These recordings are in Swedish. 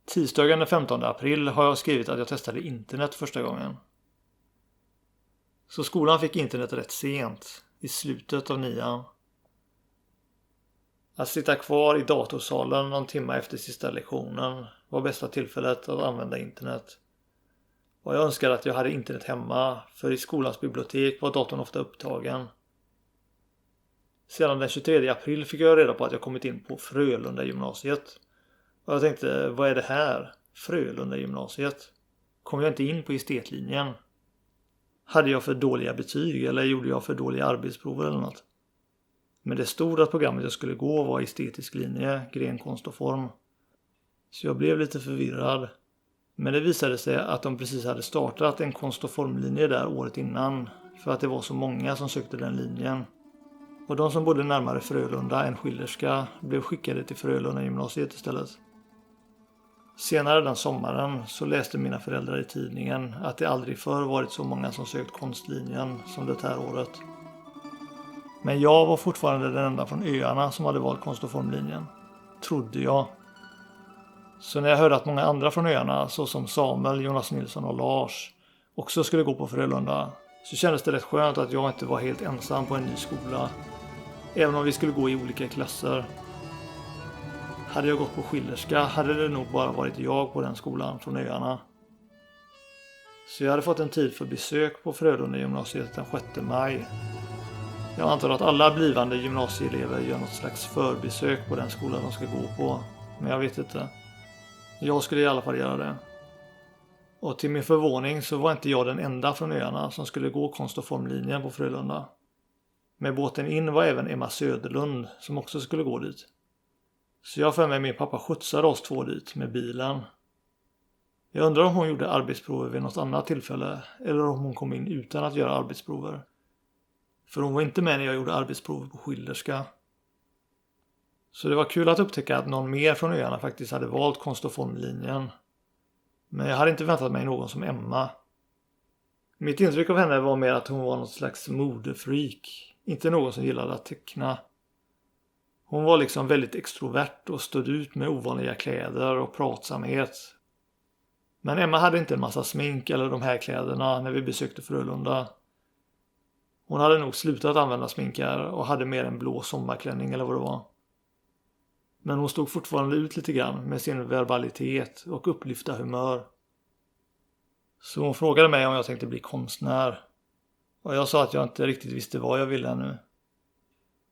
Tisdagen den 15 april har jag skrivit att jag testade internet första gången. Så skolan fick internet rätt sent, i slutet av 9:an. Att sitta kvar i datorsalen någon timme efter sista lektionen var bästa tillfället att använda internet. Och jag önskade att jag hade internet hemma, för i skolans bibliotek var datorn ofta upptagen. Sedan den 23 april fick jag reda på att jag kommit in på Frölunda gymnasiet. Och jag tänkte, vad är det här? Frölunda gymnasiet? Kom jag inte in på estetlinjen? Hade jag för dåliga betyg eller gjorde jag för dåliga arbetsprover eller något? Men det stod att programmet jag skulle gå var estetisk linje, gren, konst och form. Så jag blev lite förvirrad. Men det visade sig att de precis hade startat en konst- och formlinje där året innan. För att det var så många som sökte den linjen. Och de som bodde närmare Frölunda än Schillerska blev skickade till Frölunda gymnasiet istället. Senare den sommaren så läste mina föräldrar i tidningen att det aldrig förr varit så många som sökt konstlinjen som det här året. Men jag var fortfarande den enda från öarna som hade valt konst- och formlinjen. Trodde jag. Så när jag hörde att många andra från öarna, såsom Samuel, Jonas Nilsson och Lars, också skulle gå på Frölunda, så kändes det rätt skönt att jag inte var helt ensam på en ny skola. Även om vi skulle gå i olika klasser. Hade jag gått på Schillerska hade det nog bara varit jag på den skolan från öarna. Så jag hade fått en tid för besök på Frölunda gymnasiet den 6 maj. Jag antar att alla blivande gymnasieelever gör något slags förbesök på den skolan de ska gå på. Men jag vet inte. Jag skulle i alla fall göra det. Och till min förvåning så var inte jag den enda från öarna som skulle gå konst- och formlinjen på Frölunda. Med båten in var även Emma Söderlund som också skulle gå dit. Så jag för mig min pappa skjutsade oss två dit med bilen. Jag undrar om hon gjorde arbetsprover vid något annat tillfälle eller om hon kom in utan att göra arbetsprover. För hon var inte med när jag gjorde arbetsprover på Schillerska. Så det var kul att upptäcka att någon mer från öarna faktiskt hade valt konst- och formlinjen. Men jag hade inte väntat mig någon som Emma. Mitt intryck av henne var mer att hon var något slags modefreak. Inte någon som gillade att teckna. Hon var liksom väldigt extrovert och stod ut med ovanliga kläder och pratsamhet. Men Emma hade inte en massa smink eller de här kläderna när vi besökte Frölunda. Hon hade nog slutat använda sminkar och hade mer en blå sommarklänning eller vad det var. Men hon stod fortfarande ut lite grann med sin verbalitet och upplyfta humör. Så hon frågade mig om jag tänkte bli konstnär. Och jag sa att jag inte riktigt visste vad jag ville ännu.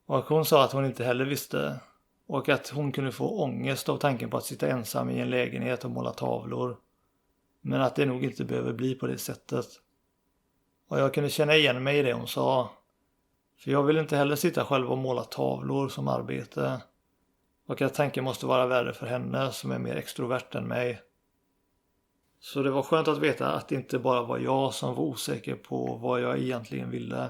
Och hon sa att hon inte heller visste. Och att hon kunde få ångest av tanken på att sitta ensam i en lägenhet och måla tavlor. Men att det nog inte behöver bli på det sättet. Och jag kunde känna igen mig i det hon sa. För jag vill inte heller sitta själv och måla tavlor som arbete. Och att tanken måste vara värre för henne som är mer extrovert än mig. Så det var skönt att veta att det inte bara var jag som var osäker på vad jag egentligen ville.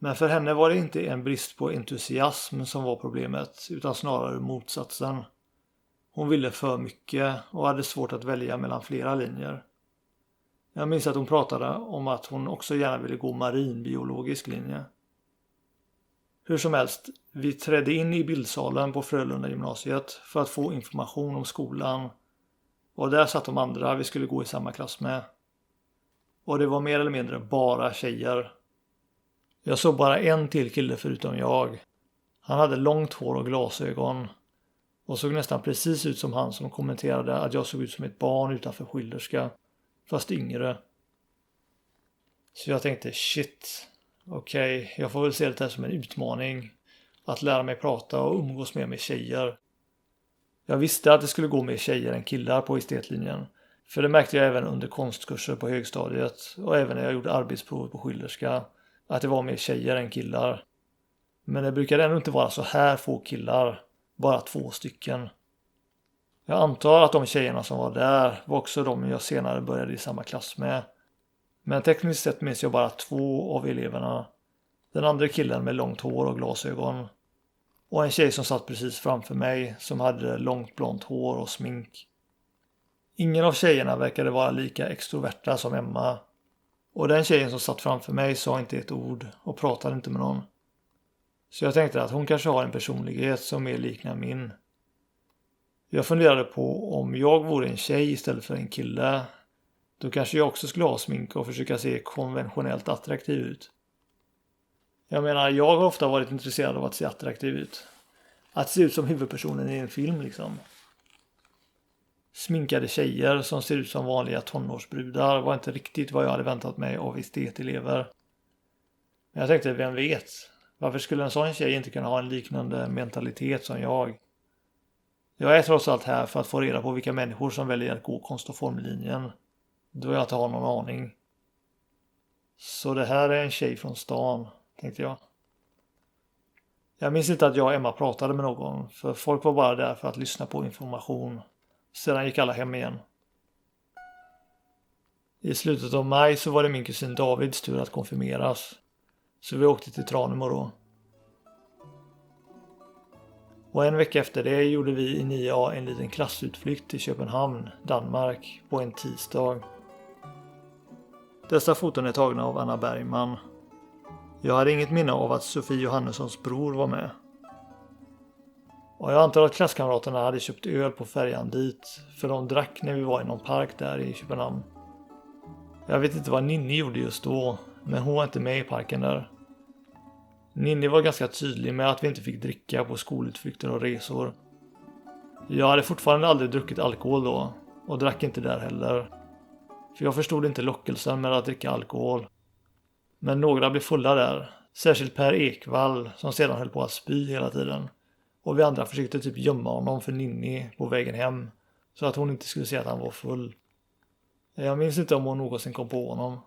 Men för henne var det inte en brist på entusiasm som var problemet, utan snarare motsatsen. Hon ville för mycket och hade svårt att välja mellan flera linjer. Jag minns att hon pratade om att hon också gärna ville gå marinbiologisk linje. Hur som helst, vi trädde in i bildsalen på Frölunda gymnasiet för att få information om skolan. Och där satt de andra vi skulle gå i samma klass med. Och det var mer eller mindre bara tjejer. Jag såg bara en till kille förutom jag. Han hade långt hår och glasögon. Och såg nästan precis ut som han som kommenterade att jag såg ut som ett barn utanför Schillerska. Fast yngre. Så jag tänkte shit. Okej, jag får väl se det här som en utmaning. Att lära mig prata och umgås mer med tjejer. Jag visste att det skulle gå mer tjejer än killar på estetlinjen. För det märkte jag även under konstkurser på högstadiet. Och även när jag gjorde arbetsprov på Schillerska. Att det var mer tjejer än killar. Men det brukade ändå inte vara så här få killar. Bara 2 stycken. Jag antar att de tjejerna som var där var också de jag senare började i samma klass med. Men tekniskt sett minns jag bara 2 av eleverna. Den andra killen med långt hår och glasögon. Och en tjej som satt precis framför mig som hade långt blont hår och smink. Ingen av tjejerna verkade vara lika extroverta som Emma. Och den tjejen som satt framför mig sa inte ett ord och pratade inte med någon. Så jag tänkte att hon kanske har en personlighet som mer liknar min. Jag funderade på om jag vore en tjej istället för en kille. Då kanske jag också skulle ha smink och försöka se konventionellt attraktiv ut. Jag menar, jag har ofta varit intresserad av att se attraktiv ut. Att se ut som huvudpersonen i en film liksom. Sminkade tjejer som ser ut som vanliga tonårsbrudar var inte riktigt vad jag hade väntat mig av estetelever. Men jag tänkte, vem vet? Varför skulle en sån tjej inte kunna ha en liknande mentalitet som jag? Jag är trots allt här för att få reda på vilka människor som väljer att gå konst- och formlinjen. Då jag inte har någon aning. Så det här är en tjej från stan, tänkte jag. Jag minns inte att jag och Emma pratade med någon, för folk var bara där för att lyssna på information. Sedan gick alla hem igen. I slutet av maj så var det min kusin Davids tur att konfirmeras. Så vi åkte till Tranemo då. Och en vecka efter det gjorde vi i 9A en liten klassutflykt till Köpenhamn, Danmark, på en tisdag. Dessa foton är tagna av Anna Bergman. Jag hade inget minne av att Sofie Johannessons bror var med. Och jag antar att klasskamraterna hade köpt öl på färjan dit, för de drack när vi var i någon park där i Köpenhamn. Jag vet inte vad Ninni gjorde just då, men hon var inte med i parken där. Ninni var ganska tydlig med att vi inte fick dricka på skolutflykter och resor. Jag hade fortfarande aldrig druckit alkohol då, och drack inte där heller. För jag förstod inte lockelsen med att dricka alkohol. Men några blev fulla där, särskilt Per Ekvall som sedan höll på att spy hela tiden. Och vi andra försökte typ gömma honom för Ninni på vägen hem, så att hon inte skulle se att han var full. Jag minns inte om hon någonsin kom på honom.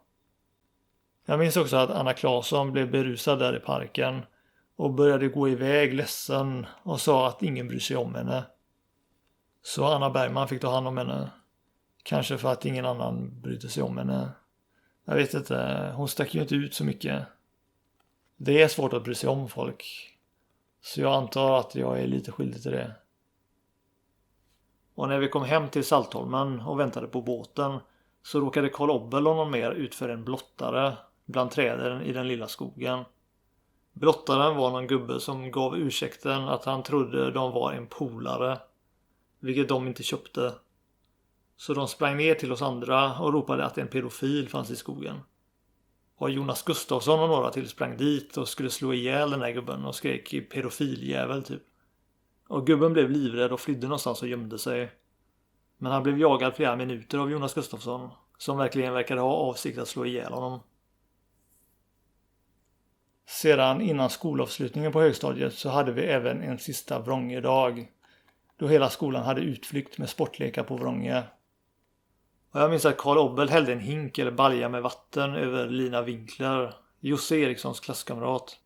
Jag minns också att Anna Claesson blev berusad där i parken och började gå iväg ledsen och sa att ingen bryr sig om henne. Så Anna Bergman fick ta hand om henne. Kanske för att ingen annan brydde sig om henne. Jag vet inte, hon stack ju inte ut så mycket. Det är svårt att bry sig om folk. Så jag antar att jag är lite skyldig till det. Och när vi kom hem till Saltholmen och väntade på båten så råkade Karl Obbel och någon mer utför en blottare bland träden i den lilla skogen. Blottaren var någon gubbe som gav ursäkten att han trodde de var en polare, vilket de inte köpte. Så de sprang ner till oss andra och ropade att en pedofil fanns i skogen. Och Jonas Gustafsson och några till sprang dit och skulle slå ihjäl den där gubben och skrek pedofiljävel typ. Och gubben blev livrädd och flydde någonstans och gömde sig. Men han blev jagad flera minuter av Jonas Gustafsson, som verkligen verkade ha avsikt att slå ihjäl honom. Sedan innan skolavslutningen på högstadiet så hade vi även en sista Vrångedag, då hela skolan hade utflykt med sportlekar på Vrånge. Och jag minns att Karl Obbel hällde en hink eller balja med vatten över Lina Winkler, Josse Erikssons klasskamrat.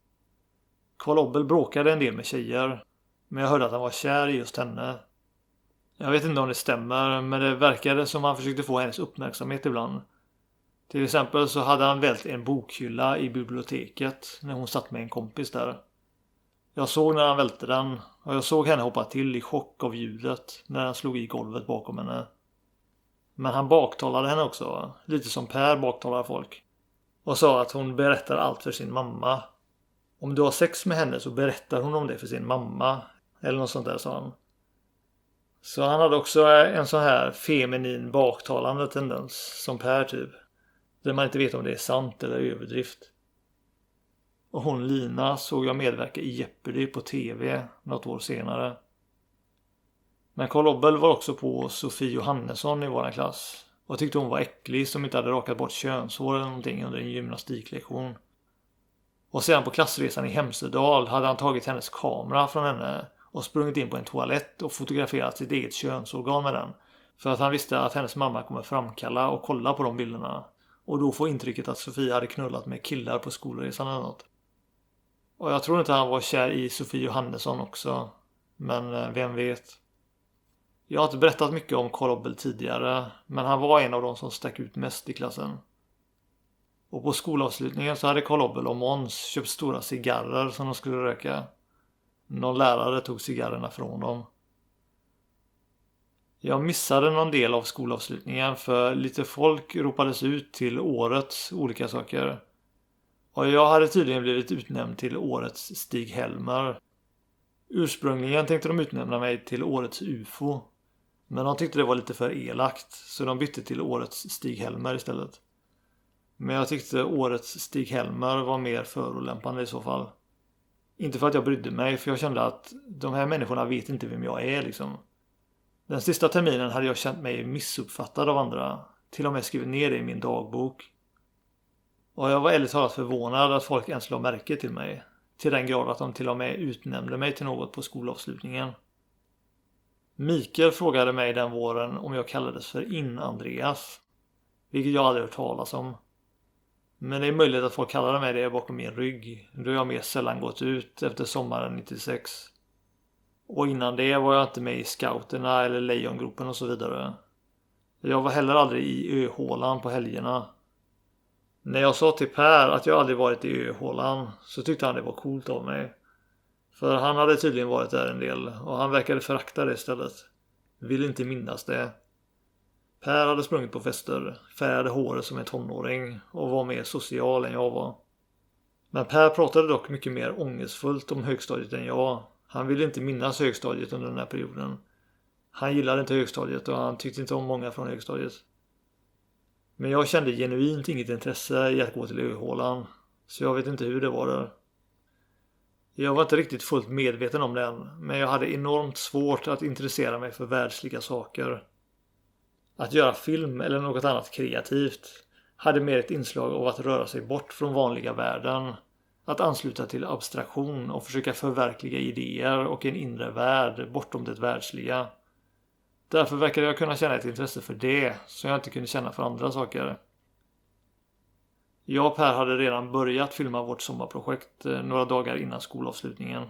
Karl Obbel bråkade en del med tjejer, men jag hörde att han var kär i just henne. Jag vet inte om det stämmer, men det verkade som han försökte få hennes uppmärksamhet ibland. Till exempel så hade han vält en bokhylla i biblioteket när hon satt med en kompis där. Jag såg när han välte den och jag såg henne hoppa till i chock av ljudet när den slog i golvet bakom henne. Men han baktalade henne också, lite som Per baktalar folk. Och sa att hon berättar allt för sin mamma. Om du har sex med henne så berättar hon om det för sin mamma. Eller något sånt där, sa han. Så han hade också en sån här feminin baktalande tendens som Per typ. Där man inte vet om det är sant eller överdrift. Och hon Lina såg jag medverka i Jeopardy på tv något år senare. Men Karl Obbel var också på Sofie Johannesson i våran klass. Och tyckte hon var äcklig som inte hade rakat bort könshår eller någonting under en gymnastiklektion. Och sedan på klassresan i Hemsedal hade han tagit hennes kamera från henne och sprungit in på en toalett och fotograferat sitt eget könsorgan med den. För att han visste att hennes mamma kommer framkalla och kolla på de bilderna. Och då få intrycket att Sofie hade knullat med killar på skolresan eller något. Och jag tror inte han var kär i Sofie Johannesson också. Men vem vet. Jag har inte berättat mycket om Karl Obbel tidigare. Men han var en av de som stack ut mest i klassen. Och på skolavslutningen så hade Karl Obbel och Måns köpt stora cigarrer som de skulle röka. Någon lärare tog cigarrerna från dem. Jag missade någon del av skolavslutningen för lite folk ropades ut till årets olika saker. Och jag hade tydligen blivit utnämnd till årets Stig Helmer. Ursprungligen tänkte de utnämna mig till årets UFO. Men de tyckte det var lite för elakt, så de bytte till årets Stig-Helmer istället. Men jag tyckte årets Stig-Helmer var mer förolämpande i så fall. Inte för att jag brydde mig, för jag kände att de här människorna vet inte vem jag är liksom. Den sista terminen hade jag känt mig missuppfattad av andra. Till och med skrivit ner det i min dagbok. Och jag var ärligt talat förvånad att folk ens la märke till mig. Till den grad att de till och med utnämnde mig till något på skolavslutningen. Mikael frågade mig den våren om jag kallades för In-Andreas. Vilket jag aldrig hört talas om. Men det är möjligt att folk kallade mig det bakom min rygg. Då jag mer sällan gått ut efter sommaren 96. Och innan det var jag inte med i scouterna eller lejongropen och så vidare. Jag var heller aldrig i öhålan på helgerna. När jag sa till Per att jag aldrig varit i öhålan så tyckte han det var coolt av mig. För han hade tydligen varit där en del och han verkade förakta det istället. Vill inte minnas det. Per hade sprungit på fester, färgade håret som en tonåring och var mer social än jag var. Men Per pratade dock mycket mer ångestfullt om högstadiet än jag. Han ville inte minnas högstadiet under den här perioden. Han gillade inte högstadiet och han tyckte inte om många från högstadiet. Men jag kände genuint inget intresse i att gå till öhålan, så jag vet inte hur det var där. Jag var inte riktigt fullt medveten om den, men jag hade enormt svårt att intressera mig för världsliga saker. Att göra film eller något annat kreativt hade mer ett inslag av att röra sig bort från vanliga världen. Att ansluta till abstraktion och försöka förverkliga idéer och en inre värld bortom det världsliga. Därför verkade jag kunna känna ett intresse för det som jag inte kunde känna för andra saker. Jag och Per hade redan börjat filma vårt sommarprojekt några dagar innan skolavslutningen.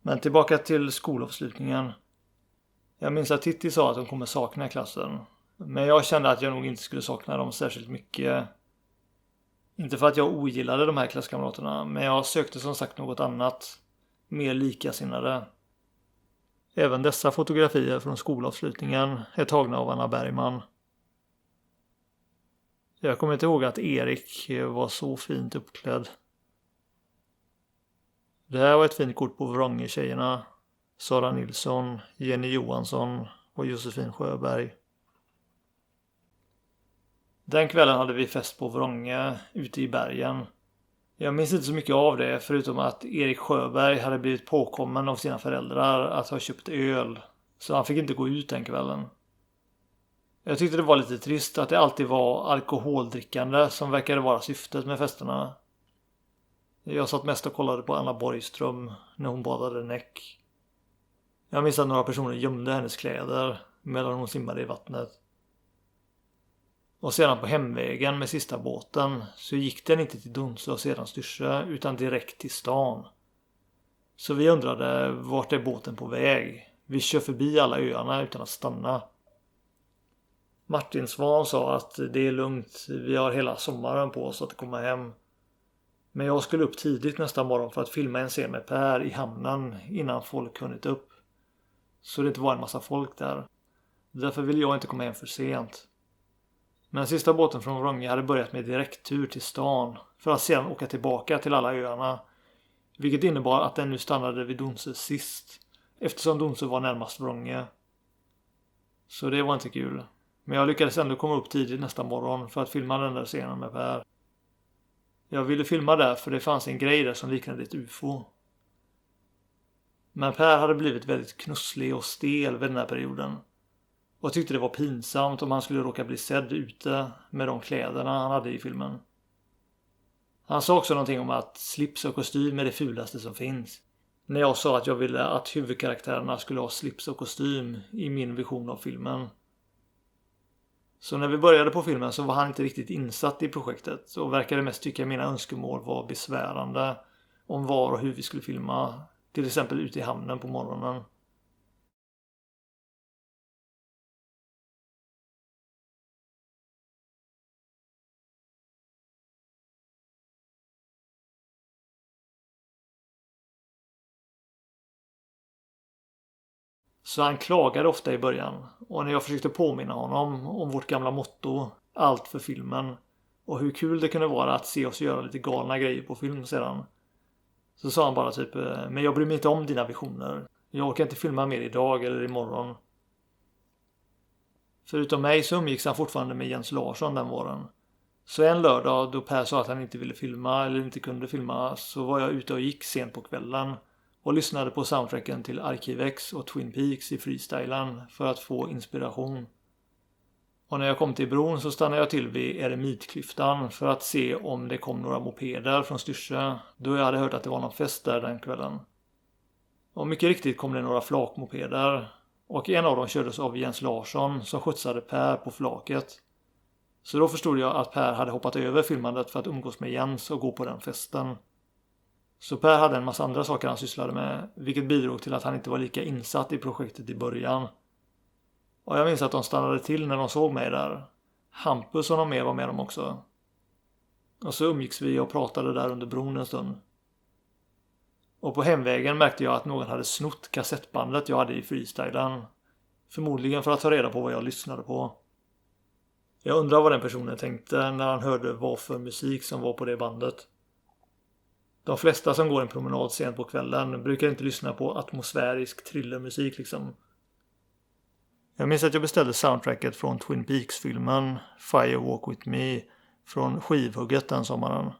Men tillbaka till skolavslutningen. Jag minns att Titti sa att de kommer sakna klassen. Men jag kände att jag nog inte skulle sakna dem särskilt mycket. Inte för att jag ogillade de här klasskamraterna, men jag sökte som sagt något annat. Mer likasinnade. Även dessa fotografier från skolavslutningen är tagna av Anna Bergman. Jag kommer inte ihåg att Erik var så fint uppklädd. Det här var ett fint kort på Vrånge-tjejerna. Sara Nilsson, Jenny Johansson och Josefin Sjöberg. Den kvällen hade vi fest på Vrånge ute i bergen. Jag minns inte så mycket av det förutom att Erik Sjöberg hade blivit påkommen av sina föräldrar att ha köpt öl. Så han fick inte gå ut den kvällen. Jag tyckte det var lite trist att det alltid var alkoholdrickande som verkade vara syftet med festerna. Jag satt mest och kollade på Anna Borgström när hon badade näck. Jag minns att några personer gömde hennes kläder medan hon simmade i vattnet. Och sedan på hemvägen med sista båten så gick den inte till Donsö och sedan Styrsö utan direkt till stan. Så vi undrade, vart är båten på väg? Vi kör förbi alla öarna utan att stanna. Martin Svan sa att det är lugnt, vi har hela sommaren på oss att komma hem. Men jag skulle upp tidigt nästa morgon för att filma en scen med Per i hamnen innan folk hunnit upp. Så det inte var en massa folk där. Därför ville jag inte komma hem för sent. Men sista båten från Vrånge hade börjat med direkttur till stan för att sedan åka tillbaka till alla öarna. Vilket innebar att den nu stannade vid Donsö sist, eftersom Donsö var närmast Vrånge. Så det var inte kul. Men jag lyckades ändå komma upp tidigt nästa morgon för att filma den där scenen med Per. Jag ville filma där för det fanns en grej där som liknade ett UFO. Men Per hade blivit väldigt knusslig och stel vid den här perioden. Och tyckte det var pinsamt om han skulle råka bli sedd ute med de kläderna han hade i filmen. Han sa också någonting om att slips och kostym är det fulaste som finns. När jag sa att jag ville att huvudkaraktärerna skulle ha slips och kostym i min vision av filmen. Så när vi började på filmen så var han inte riktigt insatt i projektet och verkade mest tycka mina önskemål var besvärande om var och hur vi skulle filma, till exempel ute i hamnen på morgonen. Så han klagade ofta i början och när jag försökte påminna honom om vårt gamla motto, allt för filmen, och hur kul det kunde vara att se oss göra lite galna grejer på film sedan, Så sa han bara typ, men jag bryr mig inte om dina visioner. Jag orkar inte filma mer idag eller imorgon. Förutom mig så umgicks han fortfarande med Jens Larsson den våren. Så en lördag då Per sa att han inte ville filma eller inte kunde filma, så var jag ute och gick sent på kvällen och lyssnade på soundtracken till Arkivex och Twin Peaks i freestylen för att få inspiration. Och när jag kom till bron så stannade jag till vid Eremitklyftan för att se om det kom några mopeder från Styrsö, då jag hade hört att det var någon fest där den kvällen. Och mycket riktigt kom det några flakmopeder, och en av dem kördes av Jens Larsson som skjutsade Per på flaket. Så då förstod jag att Per hade hoppat över filmandet för att umgås med Jens och gå på den festen. Så Per hade en massa andra saker han sysslade med, vilket bidrog till att han inte var lika insatt i projektet i början. Och jag minns att de stannade till när de såg mig där. Hampus och de med var med dem också. Och så umgicks vi och pratade där under bron en stund. Och på hemvägen märkte jag att någon hade snott kassettbandet jag hade i freestylen. Förmodligen för att ta reda på vad jag lyssnade på. Jag undrar vad den personen tänkte när han hörde vad för musik som var på det bandet. De flesta som går en promenad sent på kvällen brukar inte lyssna på atmosfärisk thrillermusik liksom. Jag minns att jag beställde soundtracket från Twin Peaks-filmen Fire Walk With Me från skivhugget den sommaren.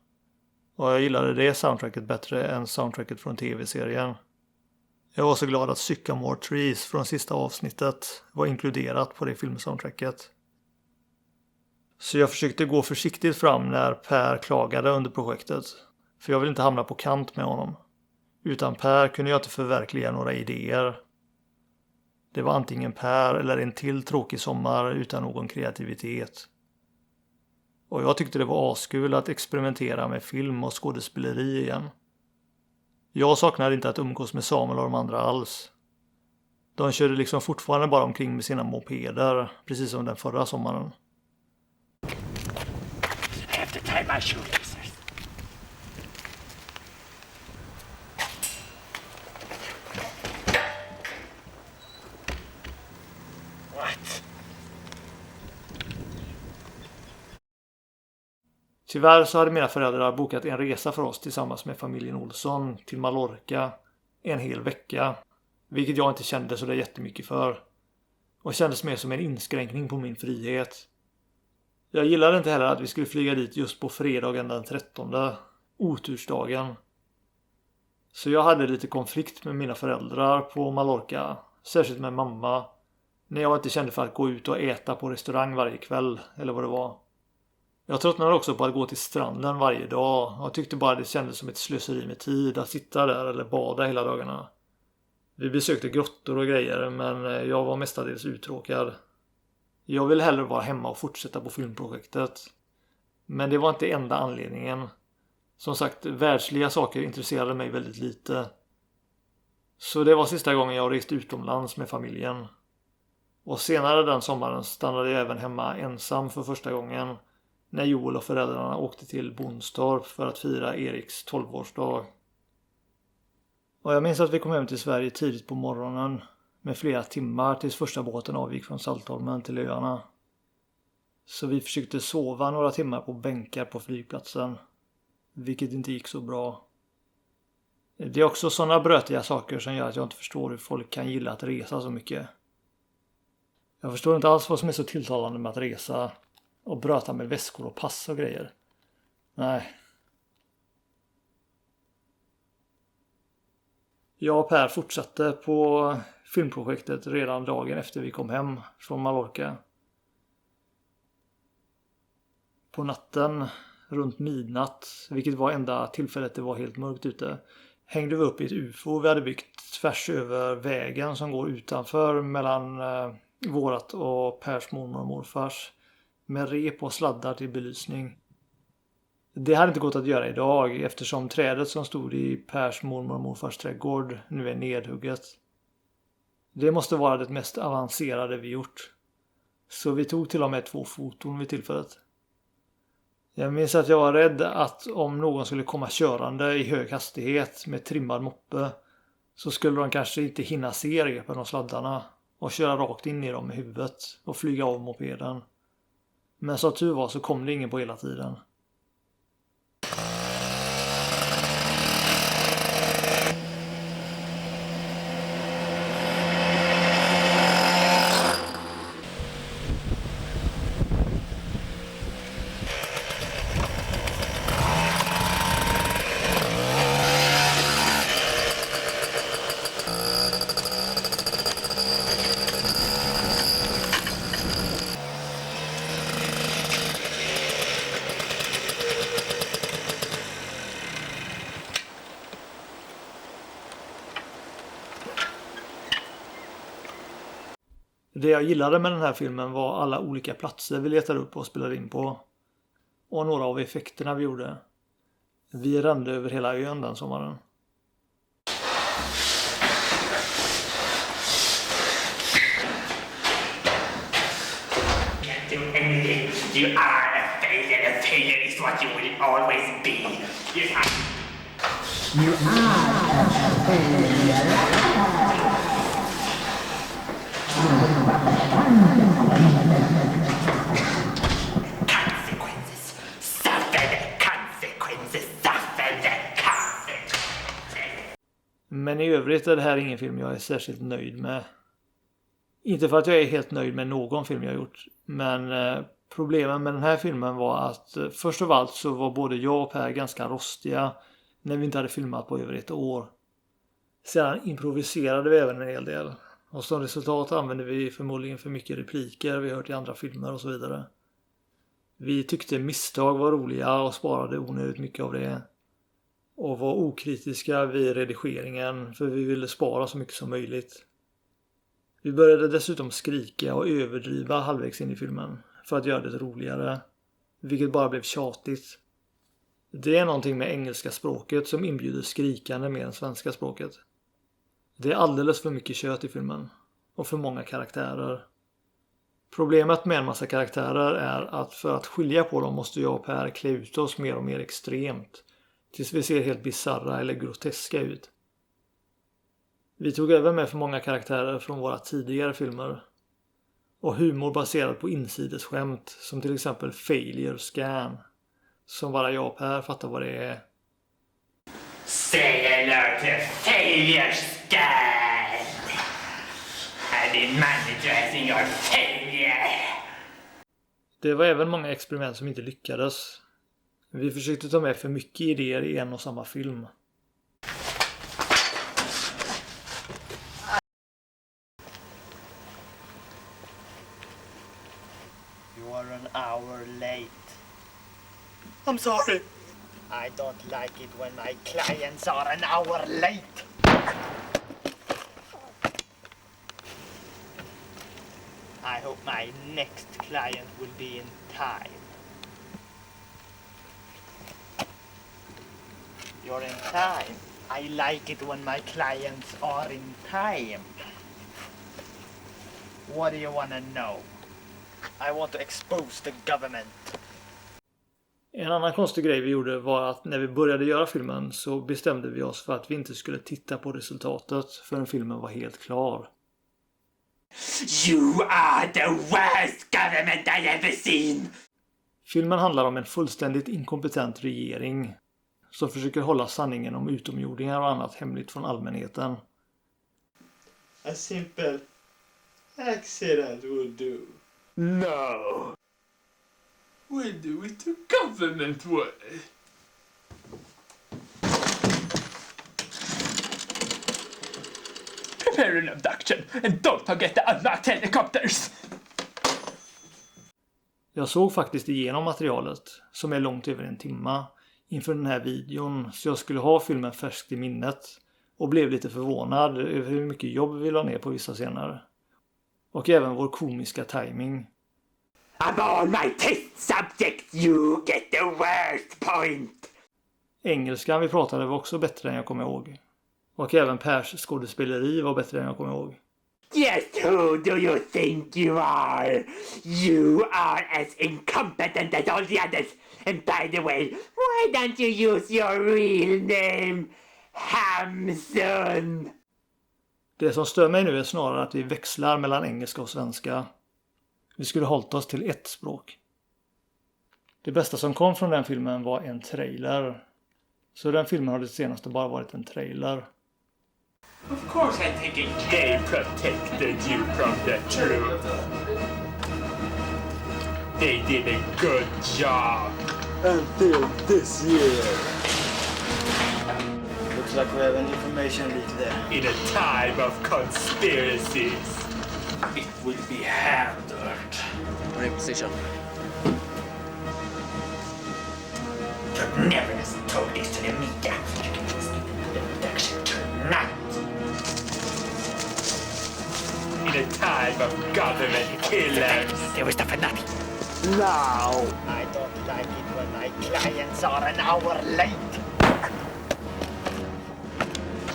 Och jag gillade det soundtracket bättre än soundtracket från tv-serien. Jag var så glad att Sycamore Trees från sista avsnittet var inkluderat på det filmsoundtracket. Så jag försökte gå försiktigt fram när Per klagade under projektet. För jag vill inte hamna på kant med honom. Utan Per kunde jag inte förverkliga några idéer. Det var antingen Per eller en till tråkig sommar utan någon kreativitet. Och jag tyckte det var askul att experimentera med film och skådespeleri igen. Jag saknade inte att umgås med Samuel och de andra alls. De körde liksom fortfarande bara omkring med sina mopeder, precis som den förra sommaren. I have to tie my shoelaces. What? Tyvärr så hade mina föräldrar bokat en resa för oss tillsammans med familjen Olsson till Mallorca en hel vecka. Vilket jag inte kände så där jättemycket för. Och kändes mer som en inskränkning på min frihet. Jag gillade inte heller att vi skulle flyga dit just på fredagen den 13, otursdagen. Så jag hade lite konflikt med mina föräldrar på Mallorca, särskilt med mamma, när jag inte kände för att gå ut och äta på restaurang varje kväll, eller vad det var. Jag tröttnade också på att gå till stranden varje dag och tyckte bara det kändes som ett slöseri med tid att sitta där eller bada hela dagarna. Vi besökte grottor och grejer, men jag var mestadels uttråkad. Jag ville hellre vara hemma och fortsätta på filmprojektet. Men det var inte enda anledningen. Som sagt, världsliga saker intresserade mig väldigt lite. Så det var sista gången jag reste utomlands med familjen. Och senare den sommaren stannade jag även hemma ensam för första gången. När Joel och föräldrarna åkte till Bonstorp för att fira Eriks 12-årsdag. Och jag minns att vi kom hem till Sverige tidigt på morgonen. Med flera timmar tills första båten avgick från Saltholmen till öarna. Så vi försökte sova några timmar på bänkar på flygplatsen. Vilket inte gick så bra. Det är också sådana brötiga saker som gör att jag inte förstår hur folk kan gilla att resa så mycket. Jag förstår inte alls vad som är så tilltalande med att resa. Och bröta med väskor och pass och grejer. Nej. Jag och Per fortsatte på filmprojektet redan dagen efter vi kom hem från Mallorca. På natten, runt midnatt, vilket var enda tillfället det var helt mörkt ute, hängde vi upp i ett UFO vi hade byggt tvärs över vägen som går utanför mellan vårat och Pers mormor och morfars. Med rep och sladdar till belysning. Det hade inte gått att göra idag eftersom trädet som stod i Pers mormor och morfars trädgård nu är nedhugget. Det måste vara det mest avancerade vi gjort. Så vi tog till och med 2 foton vid tillfället. Jag minns att jag var rädd att om någon skulle komma körande i hög hastighet med trimmad moppe så skulle de kanske inte hinna se repen och sladdarna och köra rakt in i dem med huvudet och flyga av mopeden. Men som tur var så kom det ingen på hela tiden. Det jag gillade med den här filmen var alla olika platser vi letade upp och spelade in på. Och några av effekterna vi gjorde. Vi rände över hela ön den sommaren. Can't do anything. You are a failure. A failure is what you will always be. You consequences. Suffer the consequences. Suffer the consequences. Men i övrigt är det här ingen film jag är särskilt nöjd med. Inte för att jag är helt nöjd med någon film jag gjort. Men problemen med den här filmen var att först av allt så var både jag och Per ganska rostiga när vi inte hade filmat på över ett år. Sedan improviserade vi även en hel del. Och som resultat använde vi förmodligen för mycket repliker vi hört i andra filmer och så vidare. Vi tyckte misstag var roliga och sparade onödigt mycket av det. Och var okritiska vid redigeringen för vi ville spara så mycket som möjligt. Vi började dessutom skrika och överdriva halvvägs in i filmen för att göra det roligare. Vilket bara blev tjatigt. Det är någonting med engelska språket som inbjuder skrikande mer än svenska språket. Det är alldeles för mycket kött i filmen. Och för många karaktärer. Problemet med en massa karaktärer är att för att skilja på dem måste jag och Per klä ut oss mer och mer extremt. Tills vi ser helt bizarra eller groteska ut. Vi tog även med för många karaktärer från våra tidigare filmer. Och humor baserad på insidesskämt som till exempel Failure Scan. Som bara jag och Per fattar vad det är. Say hello to failure scan. I've been managing your failure. Det var även många experiment som inte lyckades. Vi försökte ta med för mycket idéer i en och samma film. You are an hour late. I'm sorry. I don't like it when my clients are an hour late. I hope my next client will be in time. You're in time. I like it when my clients are in time. What do you want to know? I want to expose the government. En annan konstig grej vi gjorde var att när vi började göra filmen så bestämde vi oss för att vi inte skulle titta på resultatet förrän filmen var helt klar. You are the worst government I ever seen. Filmen handlar om en fullständigt inkompetent regering som försöker hålla sanningen om utomjordingar och annat hemligt från allmänheten. A simple accident will do. No. We'll do it the government way. Prepare an abduction and don't forget the unmarked helicopters. Jag såg faktiskt igenom materialet, som är långt över en timme, inför den här videon så jag skulle ha filmen färskt i minnet och blev lite förvånad över hur mycket jobb vi la ner på vissa scener. Och även vår komiska timing. Of all my test subjects you get the worst point. Engelskan vi pratade var också bättre än jag kommer ihåg. Och även Pers skådespeleri var bättre än jag kommer ihåg. Just who do you think you are? You are as incompetent as all the others. And by the way, why don't you use your real name? Hamsun. Det som stör mig nu är snarare att vi växlar mellan engelska och svenska. Vi skulle hållit oss till ett språk. Det bästa som kom från den filmen var en trailer. Så den filmen har det senaste bara varit en trailer. Of course I think they protected you from the truth. They did a good job. Until this year. Looks like we have an information leak there. In a time of conspiracies. It will be handled. We're in position. You've never told this to the media. You can just do the abduction tonight. In a time tribe of government killers. There was the fanatic. Now, I don't like it when my clients are an hour late.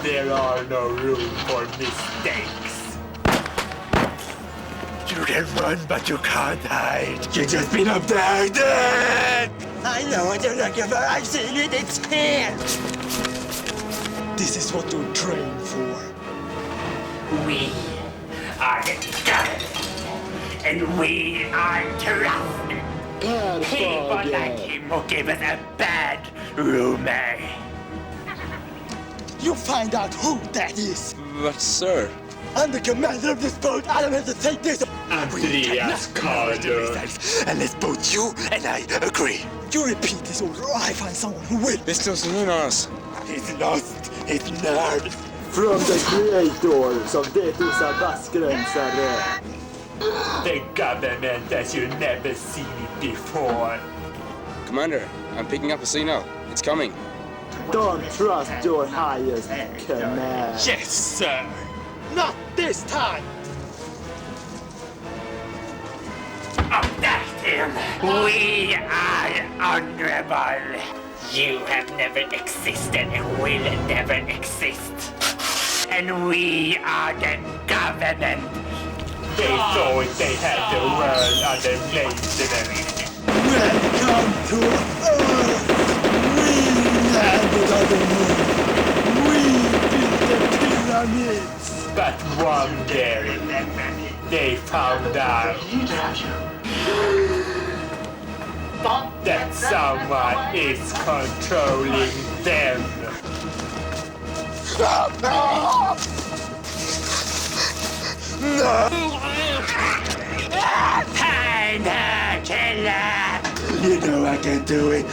there are no room for mistakes. You can run, but you can't hide. You just been abducted! I know what you're looking for. I've seen it. It's here. This is what you train for. We are the government, and we are trusted. People like him will give us a bad rumor. You find out who that is. But sir, I'm the commander of this boat. I don't have to take this. Andreas Carter. Unless both you and I agree. You repeat this order or I find someone who will. this closing in on us. He's lost his nerve. From the creator som det osar vassgränsare. The government as you never seen it before. Commander, I'm picking up a signal. It's coming. Don't trust your highest command. Yes, sir. Not this time. Abduct him. We are honorable. You have never existed and will never exist. And we are the government. They thought they had the world under maintenance. Welcome to Earth. We landed on the moon. We built the pyramids. But one day, they found out that someone is controlling them. Time killer! You know I can do it.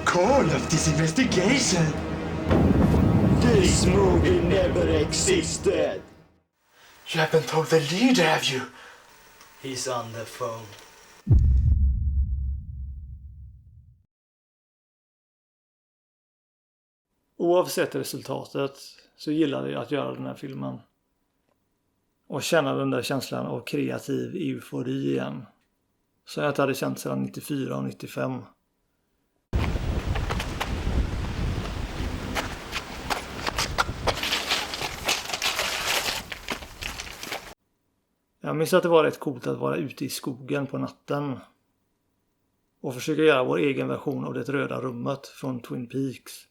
Call of this investigation. This movie never existed. You haven't told the leader, have you? He's on the phone. Oavsett resultatet så gillade jag att göra den här filmen. Och känna den där känslan av kreativ eufori igen. Som jag inte hade känt sedan 94 och 95. Jag minns att det var rätt coolt att vara ute i skogen på natten. Och försöka göra vår egen version av det röda rummet från Twin Peaks.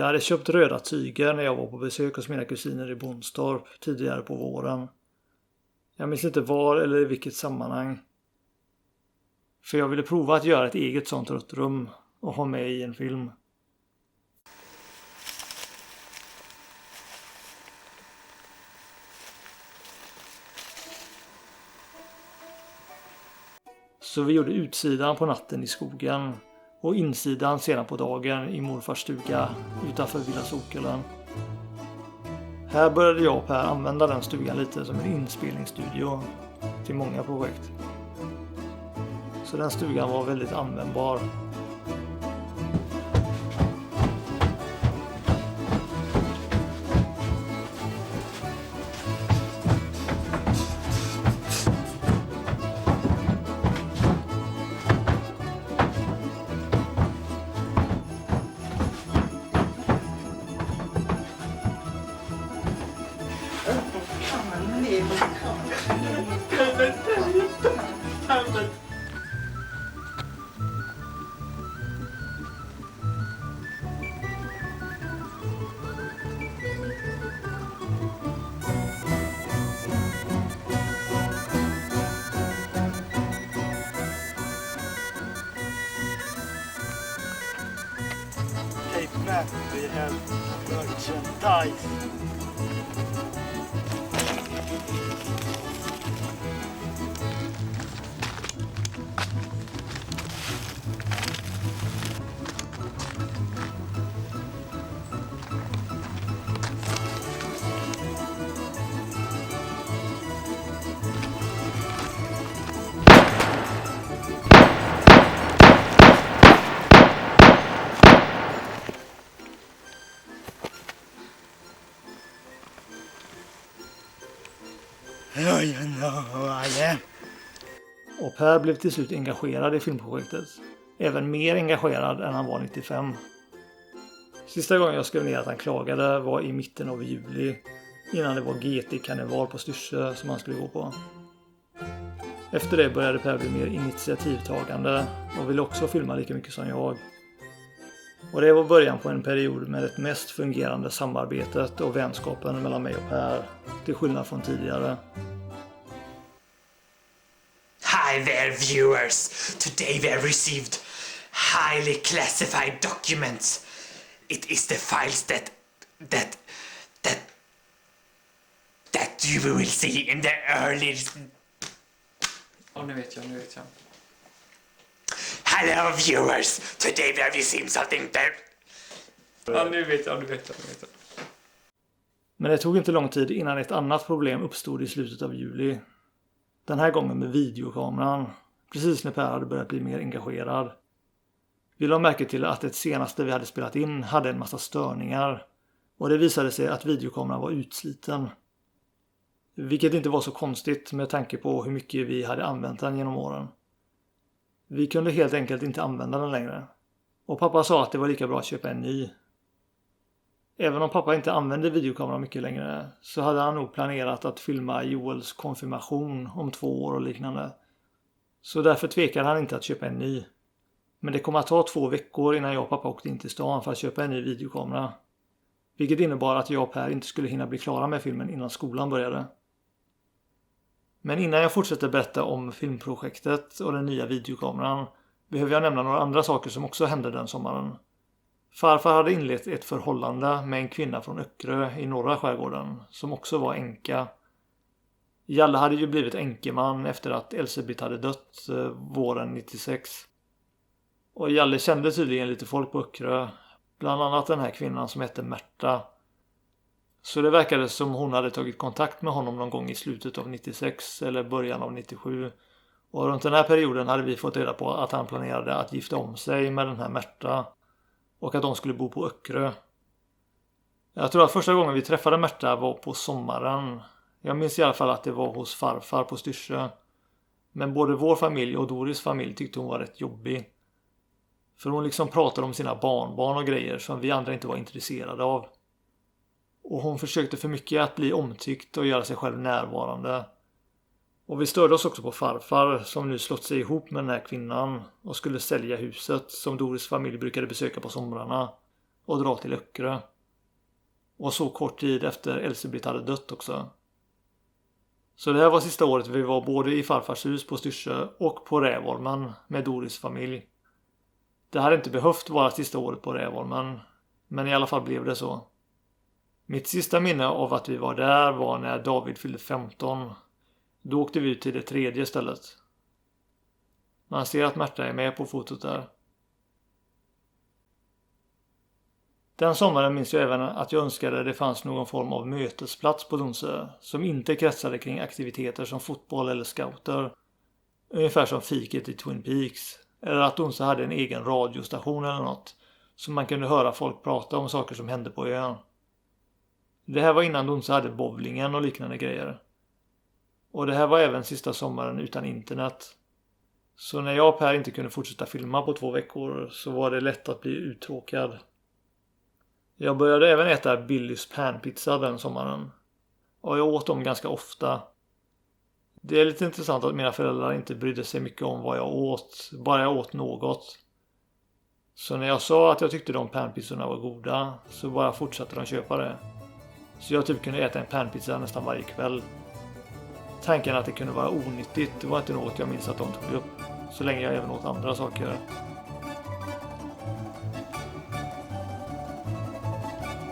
Jag hade köpt röda tyger när jag var på besök hos mina kusiner i Bonstorp tidigare på våren. Jag minns inte var eller i vilket sammanhang. För jag ville prova att göra ett eget sånt rött rum och ha med i en film. Så vi gjorde utsidan på natten i skogen. Och insidan sedan på dagen i morfars stuga utanför Villa Sokelen. Här började jag och Per använda den stugan lite som en inspelningsstudio till många projekt. Så den stugan var väldigt användbar. We have merchandise. You know who I am. Och Per blev till slut engagerad i filmprojektet. Även mer engagerad än han var 95. Sista gången jag skrev ner att han klagade var i mitten av juli. Innan det var GT-karneval på Styrsö som han skulle gå på. Efter det började Per bli mer initiativtagande och ville också filma lika mycket som jag. Och det var början på en period med det mest fungerande samarbetet och vänskapen mellan mig och Per, till skillnad från tidigare. Hi there, viewers. Today we have received highly classified documents. It is the files that you will see in the early... Nu vet jag. Hello, viewers. Today we have received something that... Nu vet jag. Men det tog inte lång tid innan ett annat problem uppstod i slutet av juli. Den här gången med videokameran. Precis när Per hade börjat bli mer engagerad. Vi la märke till att det senaste vi hade spelat in hade en massa störningar. Och det visade sig att videokameran var utsliten. Vilket inte var så konstigt med tanke på hur mycket vi hade använt den genom åren. Vi kunde helt enkelt inte använda den längre. Och pappa sa att det var lika bra att köpa en ny. Även om pappa inte använde videokameran mycket längre så hade han nog planerat att filma Joels konfirmation om 2 år och liknande. Så därför tvekade han inte att köpa en ny. Men det kommer att ta 2 veckor innan jag och pappa åkte in till stan för att köpa en ny videokamera. Vilket innebar att jag och Per inte skulle hinna bli klara med filmen innan skolan började. Men innan jag fortsätter berätta om filmprojektet och den nya videokameran behöver jag nämna några andra saker som också hände den sommaren. Farfar hade inlett ett förhållande med en kvinna från Öckerö i norra skärgården som också var änka. Jalle hade ju blivit änkeman efter att Elsebeth hade dött våren 96. Och Jalle kände tydligen lite folk på Öckerö, bland annat den här kvinnan som hette Märta. Så det verkade som hon hade tagit kontakt med honom någon gång i slutet av 96 eller början av 97. Och runt den här perioden hade vi fått reda på att han planerade att gifta om sig med den här Märta. Och att de skulle bo på Öckerö. Jag tror att första gången vi träffade Märta var på sommaren. Jag minns i alla fall att det var hos farfar på Styrsö. Men både vår familj och Doris familj tyckte hon var rätt jobbig. För hon liksom pratade om sina barnbarn och grejer som vi andra inte var intresserade av. Och hon försökte för mycket att bli omtyckt och göra sig själv närvarande. Och vi störde oss också på farfar som nu slått sig ihop med den här kvinnan och skulle sälja huset som Doris familj brukade besöka på somrarna och dra till Öckerö. Och så kort tid efter Elsebeth hade dött också. Så det här var sista året vi var både i farfars hus på Styrsö och på Rävholmen med Doris familj. Det hade inte behövt vara sista året på Rävholmen, men i alla fall blev det så. Mitt sista minne av att vi var där var när David fyllde 15. Då åkte vi ut till det 3:e stället. Man ser att Märta är med på fotot där. Den sommaren minns jag även att jag önskade det fanns någon form av mötesplats på Donsö som inte kretsade kring aktiviteter som fotboll eller scouter. Ungefär som fiket i Twin Peaks. Eller att Donsö hade en egen radiostation eller något. Så man kunde höra folk prata om saker som hände på ön. Det här var innan Donsö hade bowlingen och liknande grejer. Och det här var även sista sommaren utan internet. Så när jag och Per inte kunde fortsätta filma på 2 veckor så var det lätt att bli uttråkad. Jag började även äta Billys panpizza den sommaren. Och jag åt dem ganska ofta. Det är lite intressant att mina föräldrar inte brydde sig mycket om vad jag åt. Bara jag åt något. Så när jag sa att jag tyckte de panpizzorna var goda så bara fortsatte de köpa det. Så jag typ kunde äta en panpizza nästan varje kväll. Tanken att det kunde vara onyttigt, det var inte något jag minns att de tog upp. Så länge jag även åt andra saker.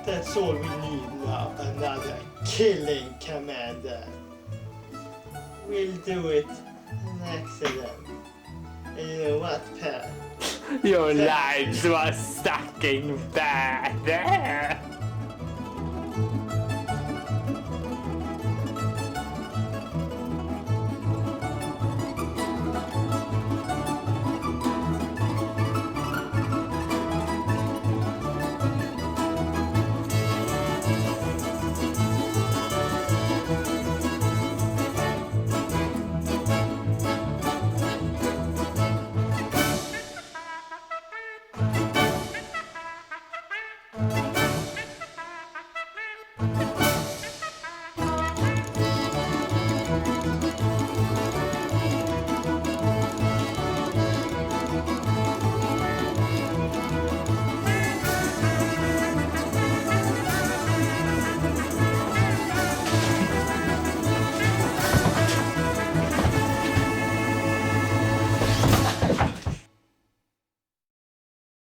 That's all we need now. Another killing commander. We'll do it in accident. And you know what, Per? Your lives were sucking bad.